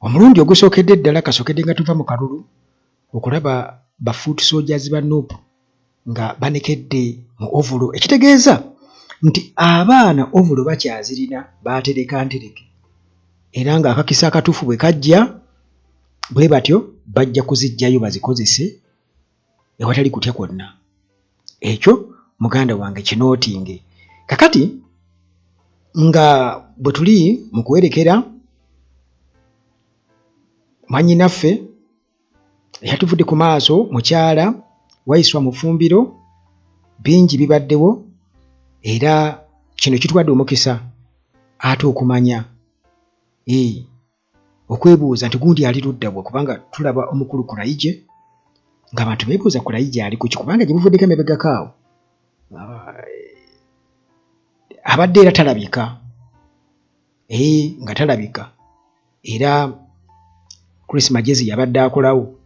omulundi ogusookedde ddala kasookedde nga tuva mu kalulu okulaba ba foot soldiers ba Nuupu nga banekedde mu ovulo, ekitegeeza nti abaana ovulo bakyazirina baatereka ntereke era ng'akakisa akatuufu bwe kajja bwe batyo bajja kuziggyayo bazikozese ewatali kutya kwonna. Ekyo muganda wange kinootinge. Kakati nga bwe tuli mu kuwerekera mwannyinaffe eyatuvudde ku maaso mukyala Waiswa Mufumbiro, bingi bibaddewo era kino kituwadde omukisa ate okumanya okwebuuza nti gundi ali ludda bwe, kubanga tulaba omukulu Kulaije ng'abantu beebuuza Kulaije ali ku ki, kubanga gye buvuddeko emabegako awo abadde era talabika, nga talabika era Chris Magezi yabadde akolawo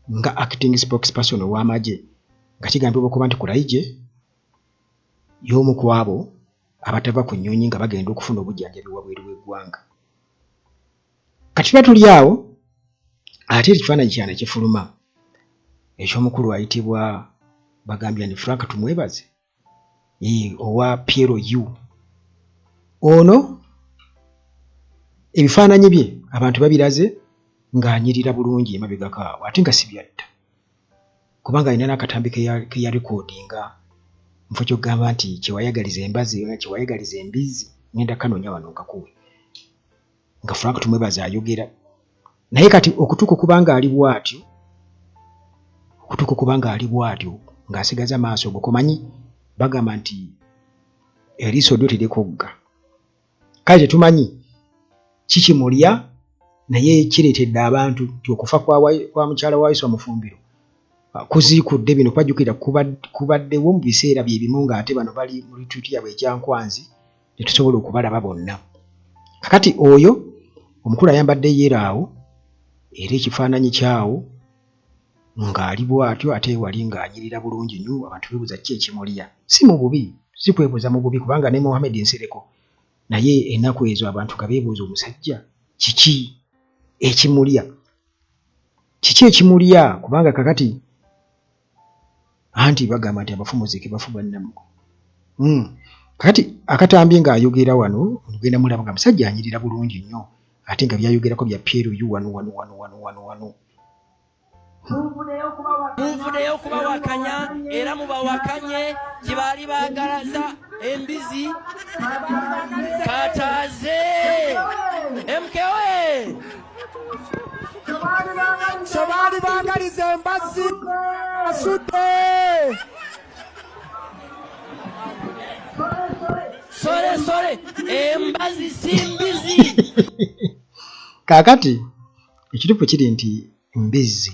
nga acting spokesperson ow'amagye nga kigambibwa okuba nti Kulaije y'omu ku abo abatava ku nnyonyi nga bagenda okufuna obujjanjabi wabweru w'eggwanga. Kati tuba tuli awo ate ekifaananyi kyana kifuluma eky'omukulu ayitibwa bagambye ni Frank tumwebaze owa PLU. Ono ebifaananyi bye abantu babiraze ng'anyirira bulungi emabegako awo ate nga si byadda, kubanga alina n'akatambi ke yarekoodinga nfo ky'okugamba nti kyewayagaliza embazi kyewayagaliza embizzi ngenda kanoonya wano nkakuwe, nga Frank tumwebaze ayogera. Naye kati okutuuka okuba ng'ali bw'atyo ng'asigaza maaso go, kumanyi bagamba nti eriiso lyo terikogga. Kale tetumanyi kikimulya naye kireetedde abantu nti okufa kwa mukyala Waiswa Mufumbiro kuziikudde bino kwajjukira kubaddewo mu biseera bye bimu ng'ate bano bali mu lituuti yabwe ekyankwanzi ne tusobola okubalaba bonna. Kakati oyo omukulu ayambadde yeero awo era ekifaananyi kyawo ng'ali bw'atyo ate wali ng'anyirira bulungi nnyo, abantu beebuuza ki ekimulya. Si mu bubi, si kwebuuza mu bubi, kubanga ne Mohamed Nsereko naye ennaku ezo abantu nga beebuuza omusajja kiki ekimulya, kiki ekimulya, kubanga kakati anti bagamba nti abafumuziike bafu bannammwe. Kakati akatambi ng'ayogera wano ngenda mulaba nga musajja anyirira bulungi nnyo ate nga byayogerako bya PLU wano. Munvudeyo okubawakanya era mubawakanye gye baali baagalaza embizi Kataaze MKOE Sobaali baagaliza embazzi asudde sole embazi si mbizi. Kaakati ekituufu kiri nti mbizzi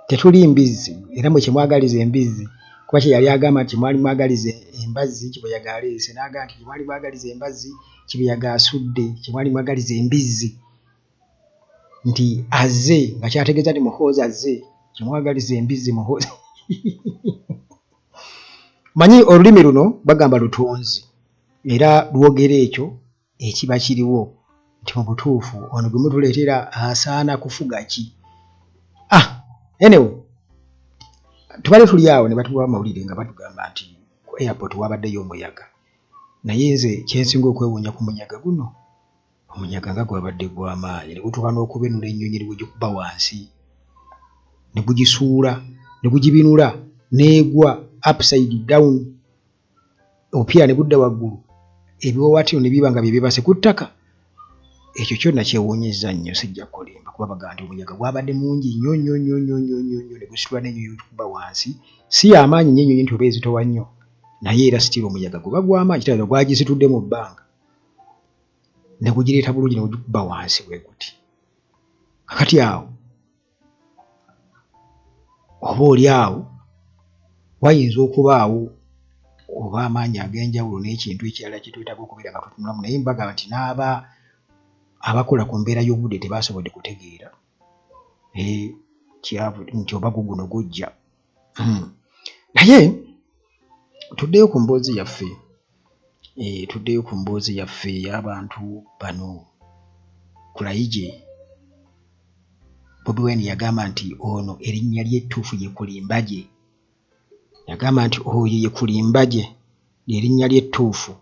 tetuli mbizzi era mwe kyemwagaliza embizzi kuba kye yali agamba nti mwali mwagaliza embazzi Kibuyaga aleese n'agamba nti mwali mwagaliza embazzi Kibuyaga asudde, kyemwali mwagaliza embizzi nti azze nga kyategeeza nti muhoozi azze, kyemwagaliza embizzi muhoozi. Manyi olulimi luno bagamba lutonzi era lwogera ekyo ekiba kiriwo nti mu butuufu ono gwe mutuleetera asaana kufuga ki. Anyway, tubale tuli awo ne batuwa amawulire nga batugamba nti ku airport wabaddeyo omuyaga, naye nze kyensinga okwewuunya ku munyaga guno, omunyaga nga gwabadde gw'amaanyi ne gutuuka n'okubenula ennyonyi ne gugikuba wansi ne gugisuula ne gugibinula n'egwa upside down, omupiira ne gudda waggulu, ebiwawaatiro ne biba nga bye bibase ku ttaka. Ekyo kyonna kyewuunyizza nnyo, sijja kukolimba kuba baga nti omunyaga gwabadde mungi nnyo ne gusitula n'ennyonyi okuba wansi. Si y'amaanyi nnyo ennyonyi nti oba ezitowa nnyo, naye era sitira omunyaga guba gw'amaanyi, kitegeeza gwagisitudde mu bbanga ne gugireeta bulungi ne gugikuba wansi bwe guti. Kakati awo oba oli awo wayinza okubaawo oba amaanyi ag'enjawulo n'ekintu ekirala kye twetaaga okubeera nga tutunulamu, naye mbagamba nti abakola ku mbeera y'obudde tebaasobodde kutegeera nti oba guno gujja. Naye tuddeyo ku mboozi yaffe ey'abantu bano Kulayije Bobi Wine yagamba nti ono erinnya ly'ettuufu ye Kulimbaje. Yagamba nti oyo ye Kulimbaje erinnya ly'ettuufu.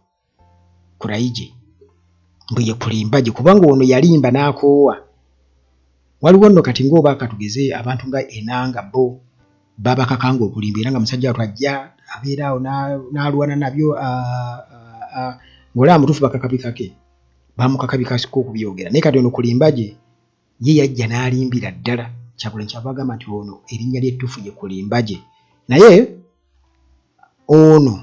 Kulayije mbu ye Kulimbaje kubanga ono yalimba n'akoowa. Waliwo nno kati ng'oba katugeze abantu nga Enanga bo babakakanga okulimba era nga musajja wattu ajja abeera awo n'alwana nabyo ng'olaba mutuufu bakakabikake bamukakabikasiko okubyogera naye kati ono Kulimbaje ye yajja n'alimbira ddala Kyagulanyi kyava agamba nti ono erinnya ly'ettuufu ye Kulimbaje naye ono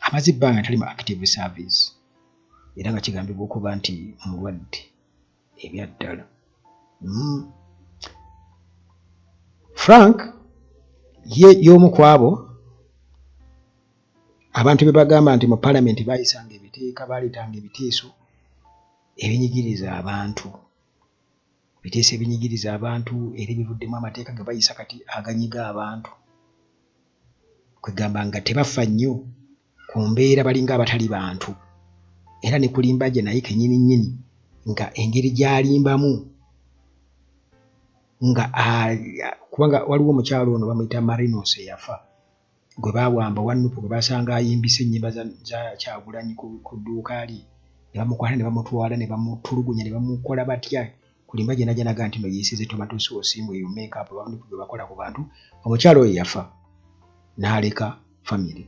amaze ebbanga tali mu active service era nga kigambibwa okuba nti mulwadde ebya ddala. Frank ye y'omu ku abo abantu be bagamba nti mu Parliament baayisanga ebiteeka baaleetanga ebiteeso ebinyigiriza abantu era ebivuddemu amateeka ge bayisa kati aganyiga abantu kwegamba nga tebafa nnyo ku mbeera balinga abatali bantu era ne Kulimbaje naye kennyini nnyini nga engeri gy'alimbamu nga kubanga waliwo omukyalo ono bamuyita Marinos eyafa gwe baawamba Wanupu gwe basanga ayimbisa ennyimba za Kyagulanyi ku dduuka lye ne bamukwata ne bamutwala ne bamutulugunya ne bamukola batya. Kulimbaje najja naga nti no yeesize tomato sauce mu eyo makeup Wanupu gwe bakola ku bantu. Omukyalo oyo yafa n'aleka family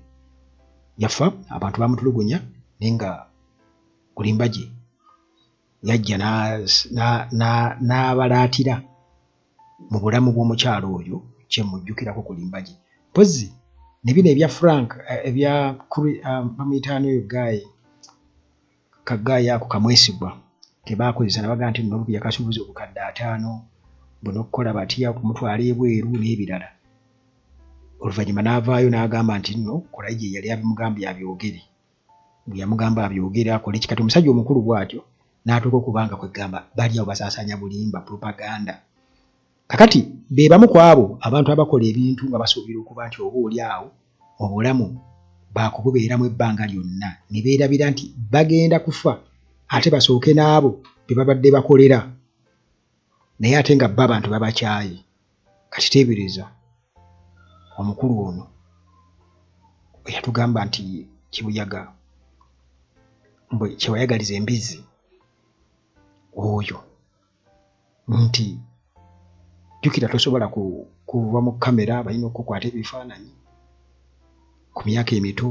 yafa abantu bamutulugunya naye nga Kulimbaje yajja n'abalaatira mu bulamu bw'omukyalo oyo kye mujjukirako Kulimbaje. Mpozzi ne bino ebya Frank ebya bamuyitaano oyo kagaayi ako kamwesigwa ke baakozesa ne bagaa nti nno yakasuubiza obukadde 5 buno okukola batya kumutwala ebweru n'ebirala. Oluvannyuma n'avaayo n'agamba nti nno Kulayije yali abimugambye abyogere. Bwe yamugamba abyogere akole kikati omusajja omukulu bw'atyo n'atuuka okubanga kwegamba bali awo basaasaanya bulimba propaganda. Kakati be bamu ku abo abantu abakola ebintu nga basuubira okuba nti oba oli awo obulamu baakububeeramu ebbanga lyonna ne beerabira nti bagenda kufa ate basooke n'abo be babadde bakolera naye ate nga bo abantu babakyaye. Kati teebereza omukulu ono yatugamba nti Kibuyaga mbwe kyewayagaliza embizzi oyo nti jjukira tosobola kuva mu kamera balina okukwata ebifaananyi ku myaka emito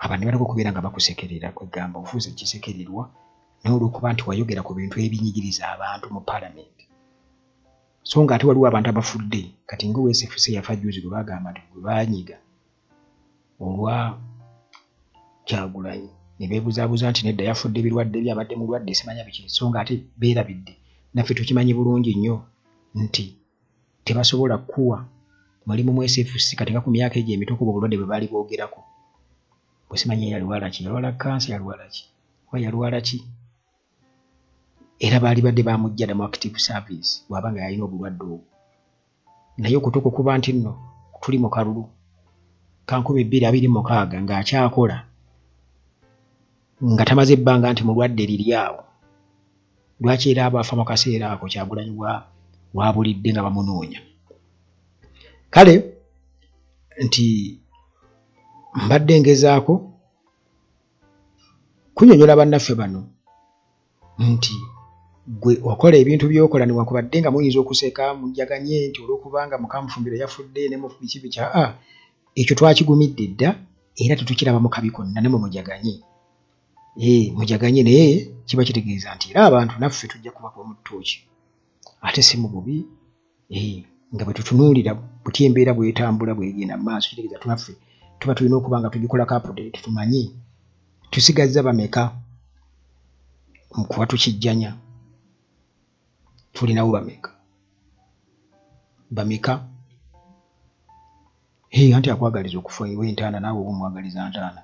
abantu ne baleka okubeera nga bakusekerera kwegamba ofuuse kisekererwa naye olw'okuba nti wayogera ku bintu ebinyigiriza abantu mu Parliament so nga ate waliwo abantu abafudde kati ng'Owesifuse yafa juzi gwe bagamba nti gwe baanyiga olwa Kyagulanyi ne beebuzaabuza nti nedda yafudde ebirwadde byabadde mulwadde simanya biki so nga ate beerabidde naffe tukimanyi bulungi nnyo nti tebasobola kuwa mulimu mu SFC kati nga ku myaka egyo emito kuba obulwadde bwe baali boogerako bwe simanyi yalwala ki yalwala kansa yalwala ki oba yalwala ki era baali badde bamujjada mu active service bw'aba nga yalina obulwadde obwo naye okutuuka okuba nti nno tuli mu kalulu ka 2026 ng'akyakola nga tamaze ebbanga nti mulwadde liri awo lwaki era abo afa mu kaseera ako Kyagulanyi wabulidde nga bamunoonya. Kale nti mbadde ngezaako kunnyonnyola bannaffe bano nti gwe okola ebintu by'okola newankubadde nga muyinza okuseka mujjaganye nti olw'okubanga Mukamufumbiro yafudde ne mu biki biki ekyo twakigumidde dda era tetukiraba mu kabi konna ne mujaganye mujaganye naye kiba kitegeeza nti era abantu naffe tujja kubako mu ttooki ate si mu bubi nga bwe tutunuulira buti embeera bw'etambula bw'egenda mu maaso kitegeeza tunaffe tuba tulina okuba nga tugikolako update tumanye tusigazza bameka mu kuba tukijjanya tulinawo bameka anti akwagaliza okufa ewe entaana naawe oba omwagaliza ntaana